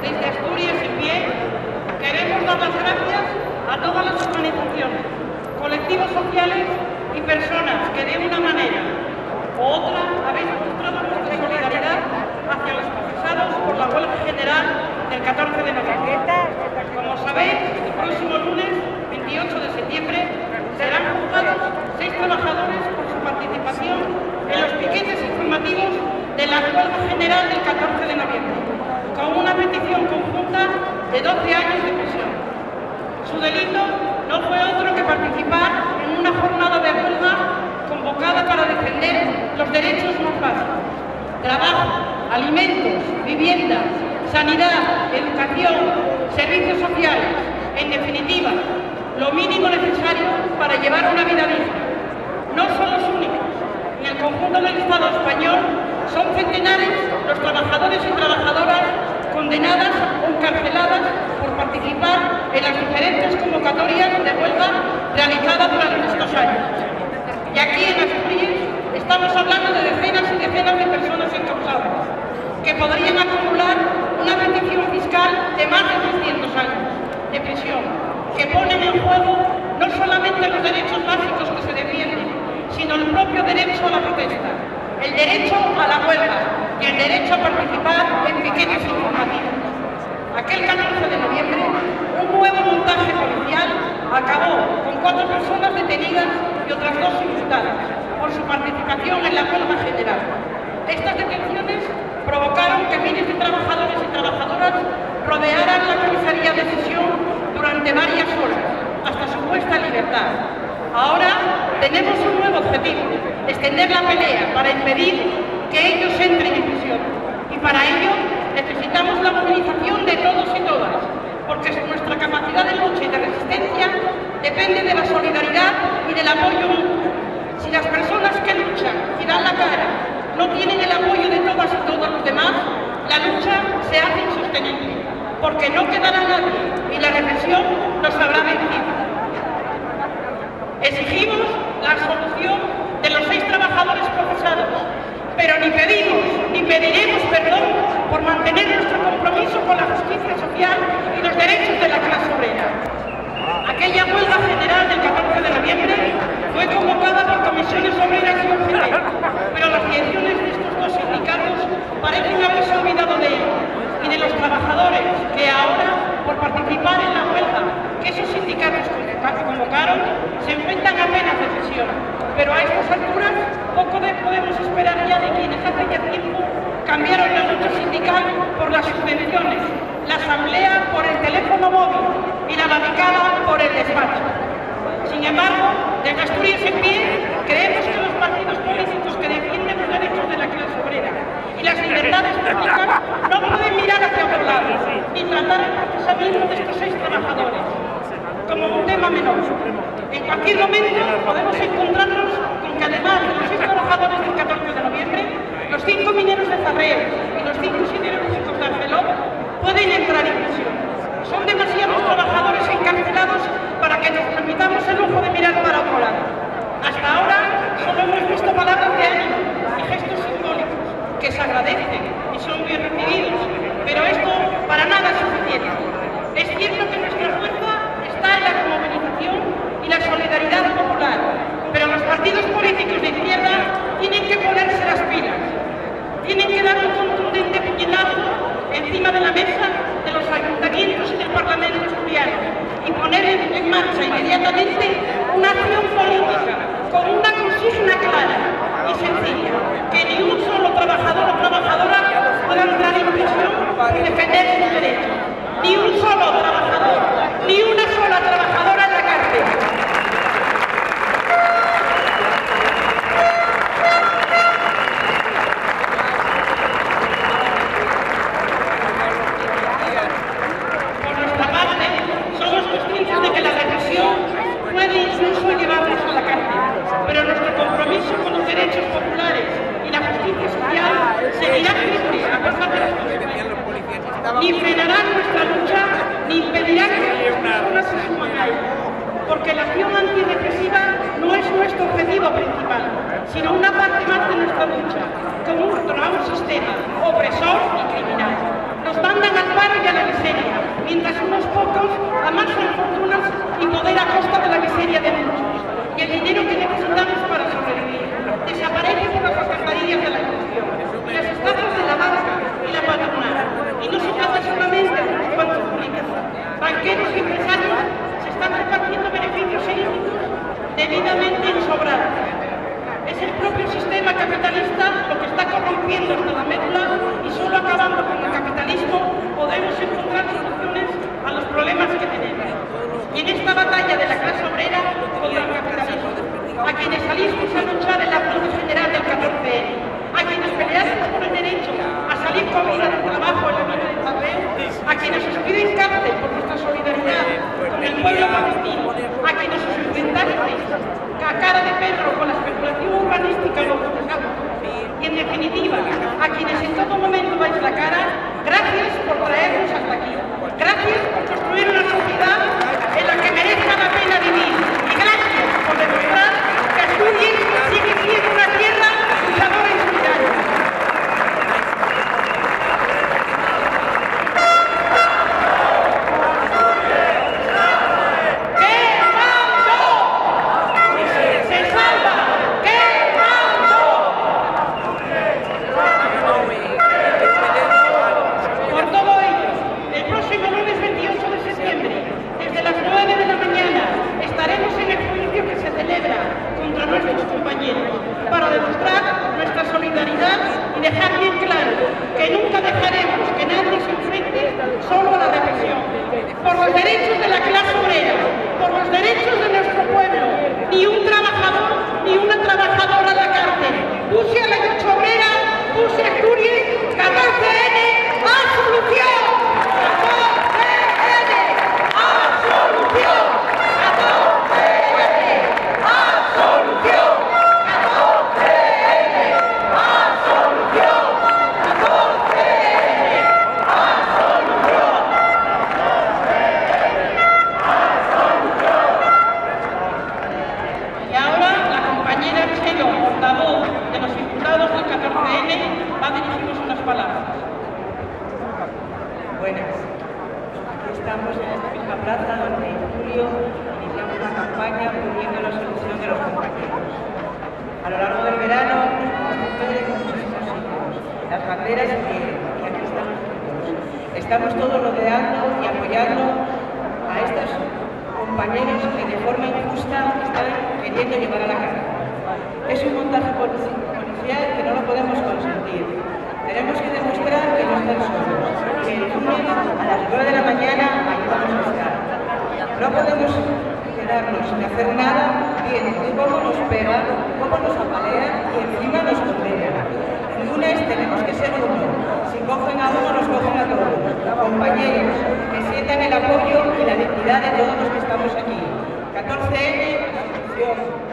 Desde Asturias en pie, queremos dar las gracias a todas las organizaciones, colectivos sociales y personas que de una manera u otra habéis mostrado vuestra solidaridad hacia los procesados por la huelga general del 14 de noviembre. Como sabéis, el próximo lunes, 28 de septiembre, serán juzgados 6 trabajadores por su participación en los piquetes informativos de la huelga general del 14 de noviembre, con una petición conjunta de 12 años de prisión. Su delito no fue otro que participar en una jornada de huelga convocada para defender los derechos más básicos: trabajo, alimentos, vivienda, sanidad, educación, servicios sociales, en definitiva, lo mínimo necesario para llevar una vida digna. No son los únicos. En el conjunto del Estado español son centenares los trabajadores y trabajadoras condenadas o encarceladas por participar en las diferentes convocatorias de huelga realizadas durante estos años. Y aquí en Asturias estamos hablando de decenas y decenas de personas encausadas, que podrían acumular una petición fiscal de más de 300 años de prisión, que ponen en juego no solamente los derechos básicos que se defienden, sino el propio derecho a la protesta, el derecho a la huelga y el derecho a participar en piquetes informativos. Aquel 14 de noviembre, un nuevo montaje policial acabó con 4 personas detenidas y otras 2 imputadas por su participación en la huelga general. Estas detenciones provocaron que miles de trabajadores y trabajadoras rodearan la comisaría de sesión durante varias horas, hasta su puesta en libertad. Ahora tenemos un nuevo objetivo: extender la pelea para impedir que ellos entren en prisión. Y para ello necesitamos la movilización de todos y todas, porque nuestra capacidad de lucha y de resistencia depende de la solidaridad y del apoyo mutuo. Si las personas que luchan y dan la cara no tienen el apoyo de todas y todos los demás, la lucha se hace insostenible, porque no quedará nadie y la represión nos habrá vencido. Exigimos la absolución de los 6 trabajadores procesados, pero ni pedimos ni pediremos perdón por mantener nuestro compromiso con la justicia social y los derechos de la clase obrera. Aquella huelga general del 14 de noviembre fue convocada por comisiones obreras y UGT, pero las direcciones de estos 2 sindicatos parecen haberse olvidado de ello y de los trabajadores que ahora, por participar en la huelga que esos sindicatos convocaron, se enfrentan a penas de prisión. Pero a estas alturas poco podemos esperar ya de quienes hace ya tiempo cambiaron la lucha sindical por las subvenciones, la asamblea por el teléfono móvil y la barricada por el despacho. Sin embargo, desde Asturias en pie, creemos que los partidos políticos que defienden los derechos de la clase obrera y las libertades públicas no pueden mirar hacia otro lado ni tratar el procesamiento de estos 6 trabajadores como un tema menor. En cualquier momento podemos encontrarnos con que, además de los 6 trabajadores del 14 de noviembre, los 5 mineros de Zarreo y los 5 siderúrgicos de Arcelor pueden entrar en prisión. Son demasiados trabajadores encarcelados para que nos permitamos el lujo de mirar para otro lado. Hasta ahora solo hemos visto palabras de ánimo y gestos simbólicos que se agradecen y son bien recibidos, pero esto para nada es suficiente. Es cierto que nuestra fuerza está en la movilización y la solidaridad popular, pero los partidos políticos de izquierda tienen que ponerse las pilas, tienen que dar un contundente puñetazo encima de la mesa de los ayuntamientos y del Parlamento asturiano y poner en marcha inmediatamente una acción política con una consigna clara y sencilla: que ni un solo trabajador o trabajadora pueda entrar en prisión por defender sus derechos. Ni un solo trabajador, ni una sola trabajadora en la cárcel. Por nuestra parte, somos conscientes de que la represión puede incluso llevarnos a la cárcel, pero nuestro compromiso con los derechos populares y la justicia social seguirá firme a pesar de las consecuencias. Ni frenará nuestra lucha, ni impedirá que las personas se suman a ella, porque la acción antirrepresiva no es nuestro objetivo principal, sino una parte más de nuestra lucha contra un sistema opresor y criminal. Nos mandan al paro y a la Buenas. Aquí estamos en esta misma plaza donde en julio iniciamos la campaña pidiendo la solución de los compañeros. A lo largo del verano nos sucede con muchísimos sitios. Las banderas vienen y aquí estamos todos. Estamos todos rodeando y apoyando a estos compañeros que de forma injusta están queriendo llevar a la cárcel. Es un montaje policial que no lo podemos consentir. Tenemos que demostrar que no están solos, que el lunes a las 9 de la mañana ahí vamos a estar. No podemos quedarnos sin hacer nada viendo cómo nos pegan, cómo nos apalean y encima nos condenan. El lunes tenemos que ser uno. Si cogen a uno, nos cogen a todos. Compañeros, que sientan el apoyo y la dignidad de todos los que estamos aquí. 14M, la solución.